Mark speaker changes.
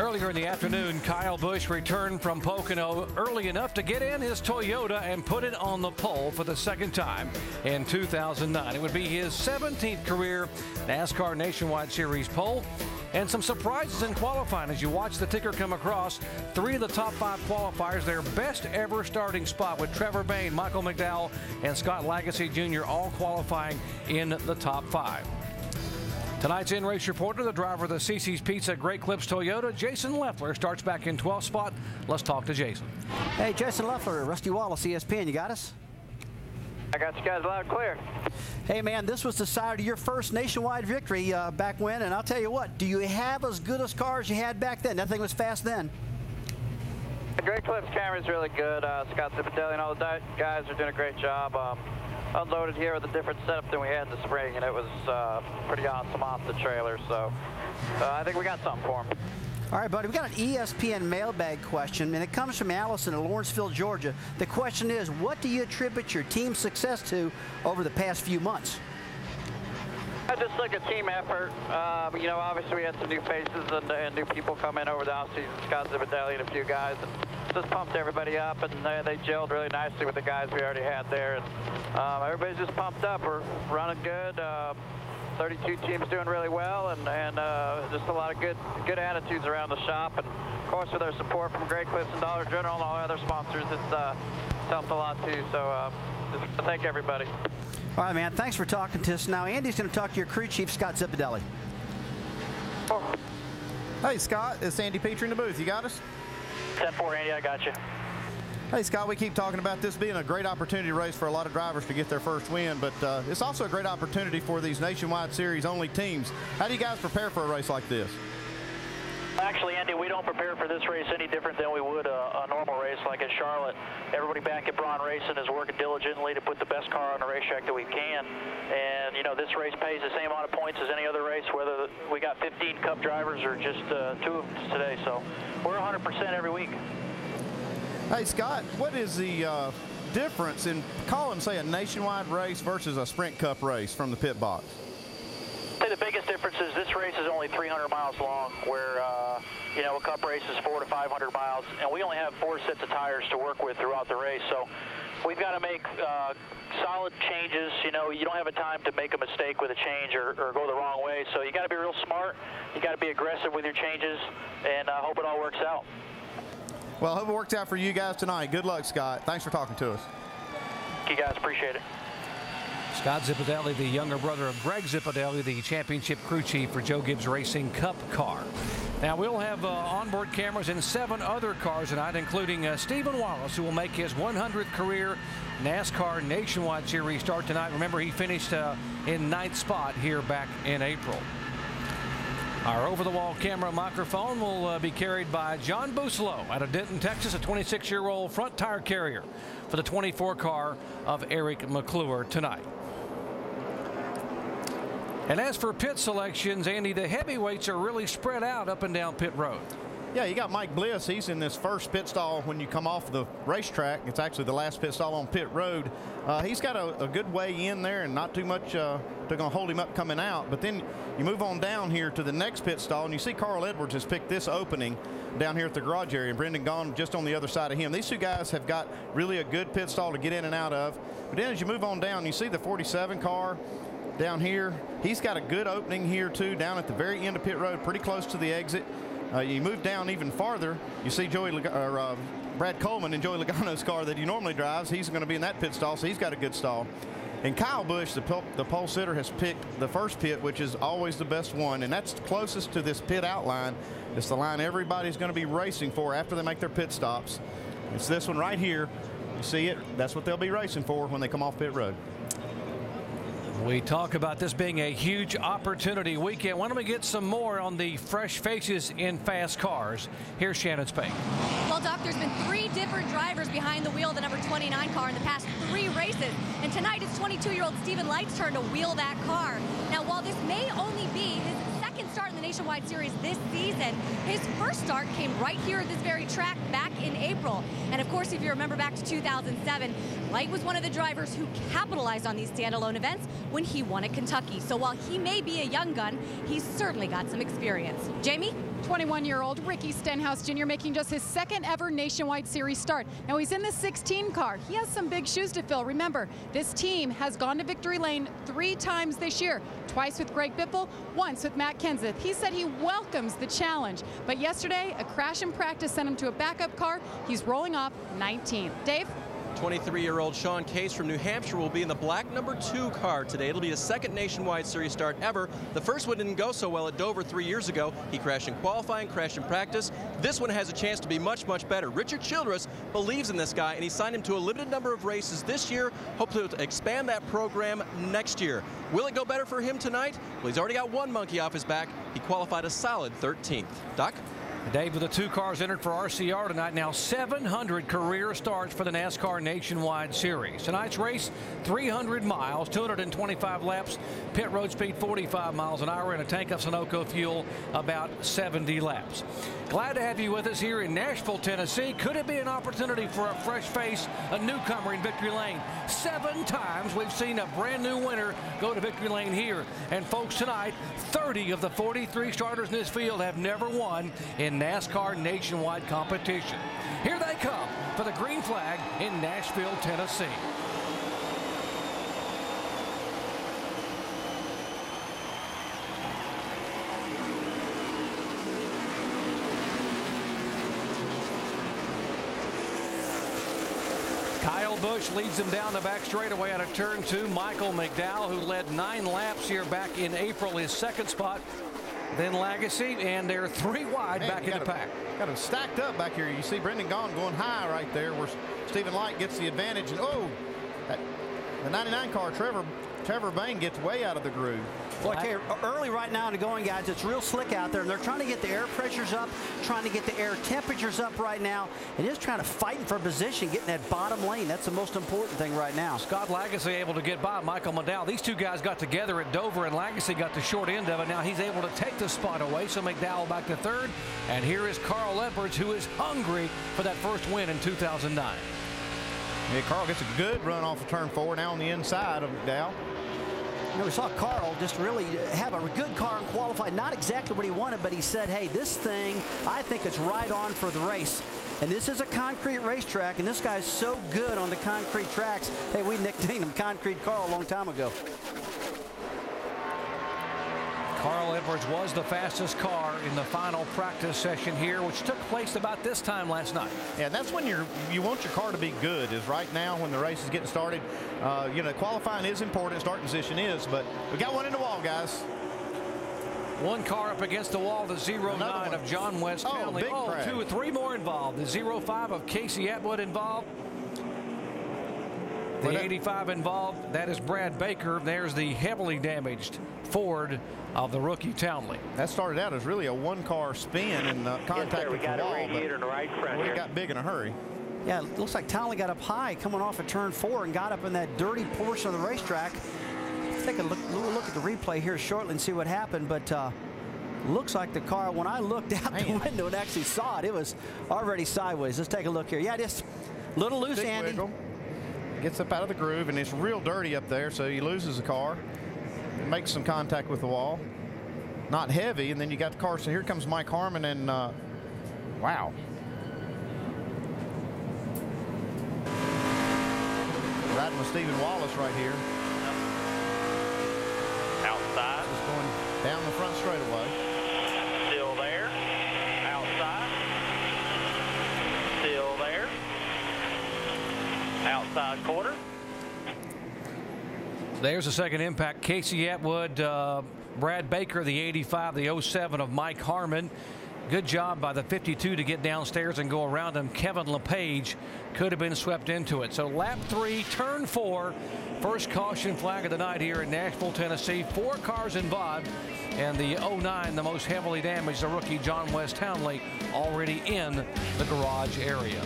Speaker 1: Earlier in the afternoon, Kyle Busch returned from Pocono early enough to get in his Toyota and put it on the pole for the second time in 2009. It would be his 17th career NASCAR Nationwide Series pole. And some surprises in qualifying as you watch the ticker come across. 3 of the top 5 qualifiers, their best ever starting spot, with Trevor Bayne, Michael McDowell, and Scott Lagasse Jr. all qualifying in the top 5. Tonight's in-race reporter, the driver of the CC's Pizza Great Clips Toyota, Jason Leffler, starts back in 12th spot. Let's talk to Jason.
Speaker 2: Hey, Jason Leffler, Rusty Wallace, ESPN, you got us?
Speaker 3: I got you guys loud and clear.
Speaker 2: Hey, man, this was the side of your first nationwide victory back when, and I'll tell you what, do you have as good as cars you had back then? That thing was fast then.
Speaker 3: The Great Clips camera is really good. Scott Zipadelli and all the guys are doing a great job. Unloaded here with a different setup than we had in the spring, and it was pretty awesome off the trailer. So I think we got something for him.
Speaker 2: All right, buddy, we got an ESPN mailbag question, and it comes from Allison in Lawrenceville, Georgia. The question is, what do you attribute your team's success to over the past few months?
Speaker 3: I just like a team effort. You know, obviously we had some new faces and new people come in over the offseason, Scott Zipadelli and a few guys, and just pumped everybody up, and they gelled really nicely with the guys we already had there. And everybody's just pumped up. We're running good. 32 teams doing really well, and just a lot of good attitudes around the shop. And of course, with our support from Great Clips and Dollar General and all our other sponsors, it's helped a lot too. So just thank everybody.
Speaker 2: All right, man, thanks for talking to us. Now, Andy's going to talk to your crew chief, Scott Zipadelli.
Speaker 3: Oh.
Speaker 4: Hey, Scott, it's Andy Petrie in the booth. You got us?
Speaker 3: 10-4, Andy, I got you.
Speaker 4: Hey, Scott, we keep talking about this being a great opportunity race for a lot of drivers to get their first win, but it's also a great opportunity for these Nationwide Series only teams. How do you guys prepare for a race like this?
Speaker 5: Actually, Andy, we don't prepare for this race any different than we would a normal race like at Charlotte. Everybody back at Braun Racing is working diligently to put the best car on the racetrack that we can. And, you know, this race pays the same amount of points as any other race, whether we got 15 Cup drivers or just 2 of them today. So we're 100% every week.
Speaker 4: Hey, Scott, what is the difference in calling, say, a nationwide race versus a Sprint Cup race from the pit box?
Speaker 5: I think the biggest difference is this race is only 300 miles long, where, you know, a Cup race is 400 to 500 miles, and we only have 4 sets of tires to work with throughout the race. So we've got to make solid changes. You know, you don't have a time to make a mistake with a change or go the wrong way. So you got to be real smart. You got to be aggressive with your changes, and hope it all works out.
Speaker 4: Well, I hope it works out for you guys tonight. Good luck, Scott. Thanks for talking to us.
Speaker 5: Thank you guys. Appreciate it.
Speaker 1: Scott Zipadelli, the younger brother of Greg Zipadelli, the championship crew chief for Joe Gibbs Racing Cup car. Now, we'll have onboard cameras in 7 other cars tonight, including Stephen Wallace, who will make his 100th career NASCAR Nationwide Series start tonight. Remember, he finished in 9th spot here back in April. Our over-the-wall camera microphone will be carried by John Buslow out of Denton, Texas, a 26-year-old front tire carrier for the 24 car of Eric McClure tonight. And as for pit selections, Andy, the heavyweights are really spread out up and down pit road.
Speaker 4: Yeah, you got Mike Bliss. He's in this first pit stall when you come off the racetrack. It's actually the last pit stall on pit road. He's got a good way in there and not too much they're going to hold him up coming out. But then you move on down here to the next pit stall, and you see Carl Edwards has picked this opening down here at the garage area, and Brendan Gaughan just on the other side of him. These 2 guys have got really a good pit stall to get in and out of. But then as you move on down, you see the 47 car down here. He's got a good opening here, too, down at the very end of pit road, pretty close to the exit. You move down even farther, you see Brad Coleman in Joey Logano's car that he normally drives. He's going to be in that pit stall, so he's got a good stall. And Kyle Busch, the pole sitter, has picked the first pit, which is always the best one, and that's closest to this pit outline. It's the line everybody's going to be racing for after they make their pit stops. It's this one right here. You see it? That's what they'll be racing for when they come off pit road.
Speaker 1: We talk about this being a huge opportunity weekend. Why don't we get some more on the fresh faces in fast cars? Here's Shannon Spake.
Speaker 6: Well, Doc, there's been 3 different drivers behind the wheel of the number 29 car in the past 3 races. And tonight it's 22-year-old Stephen Light's turn to wheel that car. Now, while this may only be his second start in the Nationwide Series this season, his first start came right here at this very track back in April. And of course, if you remember back to 2007, Light was one of the drivers who capitalized on these standalone events when he won at Kentucky. So while he may be a young gun, he's certainly got some experience. Jamie?
Speaker 7: 21-year-old Ricky Stenhouse Jr. making just his second ever Nationwide Series start. Now he's in the 16 car. He has some big shoes to fill. Remember, this team has gone to victory lane 3 times this year. Twice with Greg Biffle, once with Matt Kenseth. He said he welcomes the challenge. But yesterday, a crash in practice sent him to a backup car. He's rolling off 19th. Dave?
Speaker 8: 23-year-old Sean Case from New Hampshire will be in the black number 2 car today. It'll be his second Nationwide Series start ever. The first one didn't go so well at Dover 3 years ago. He crashed in qualifying, crashed in practice. This one has a chance to be much, much better. Richard Childress believes in this guy, and he signed him to a limited number of races this year. Hope to expand that program next year. Will it go better for him tonight? Well, he's already got one monkey off his back. He qualified a solid 13th. Doc?
Speaker 1: Dave, with the 2 cars entered for RCR tonight, now 700 career starts for the NASCAR Nationwide Series. Tonight's race, 300 miles, 225 laps, pit road speed 45 miles an hour, and a tank of Sunoco fuel about 70 laps. Glad to have you with us here in Nashville, Tennessee. Could it be an opportunity for a fresh face, a newcomer in victory lane? 7 times we've seen a brand new winner go to victory lane here. And folks, tonight, 30 of the 43 starters in this field have never won in NASCAR nationwide competition. Here they come for the green flag in Nashville, Tennessee. Kyle Busch leads them down the back straightaway out of turn 2. Michael McDowell, who led 9 laps here back in April, his second spot. Then Legacy, and they're 3 wide back in the pack.
Speaker 4: Got them stacked up back here. You see Brendan Gaughan going high right there where Stephen Light gets the advantage. And the 99 car, Trevor Bayne gets way out of the groove.
Speaker 2: Well, okay, early right now in the going, guys, it's real slick out there, and they're trying to get the air pressures up, trying to get the air temperatures up right now, and just trying to fight for position, getting that bottom lane. That's the most important thing right now.
Speaker 1: Scott Lagasse able to get by Michael McDowell. These 2 guys got together at Dover, and Lagasse got the short end of it. Now he's able to take the spot away, so McDowell back to 3rd. And here is Carl Edwards, who is hungry for that first win in 2009.
Speaker 4: Yeah, Carl gets a good run off of turn 4 now on the inside of McDowell.
Speaker 2: You know, we saw Carl just really have a good car and qualify. Not exactly what he wanted, but he said, hey, this thing, I think it's right on for the race. And this is a concrete racetrack, and this guy's so good on the concrete tracks. Hey, we nicknamed him Concrete Carl a long time ago.
Speaker 1: Carl Edwards was the fastest car in the final practice session here, which took place about this time last night.
Speaker 4: Yeah, that's when you want your car to be good, is right now when the race is getting started. You know, qualifying is important, starting position is, but we got one in the wall, guys.
Speaker 1: 1 car up against the wall, the 09 of John West Townley.
Speaker 4: Oh,
Speaker 1: 2 or 3 more involved. The 05 of Casey Atwood involved. The 85 involved, that is Brad Baker. There's the heavily damaged Ford of the rookie Townley.
Speaker 4: That started out as really a 1-car spin and contact with the wall.
Speaker 5: Radiator in the right front
Speaker 4: it got big in a hurry.
Speaker 2: Yeah, it looks like Townley got up high coming off of turn 4 and got up in that dirty portion of the racetrack. Let's take a look at the replay here shortly and see what happened, but looks like the car, when I looked out the window and actually saw it, it was already sideways. Let's take a look here. Yeah, just a little loose, Andy.
Speaker 4: Wiggle. Gets up out of the groove, and it's real dirty up there, so he loses the car. It makes some contact with the wall. Not heavy, and then you got the car. So here comes Mike Harmon, and wow. Riding with Stephen Wallace right here.
Speaker 5: Outside.
Speaker 4: Just going down the front straightaway.
Speaker 5: Still there. Outside. Still there. Outside quarter.
Speaker 1: There's a second impact. Casey Atwood, Brad Baker, the 85, the 07 of Mike Harmon. Good job by the 52 to get downstairs and go around him. Kevin LePage could have been swept into it. So lap 3, turn 4, first caution flag of the night here in Nashville, Tennessee. 4 cars involved, and the 09, the most heavily damaged, the rookie John West Townley, already in the garage area.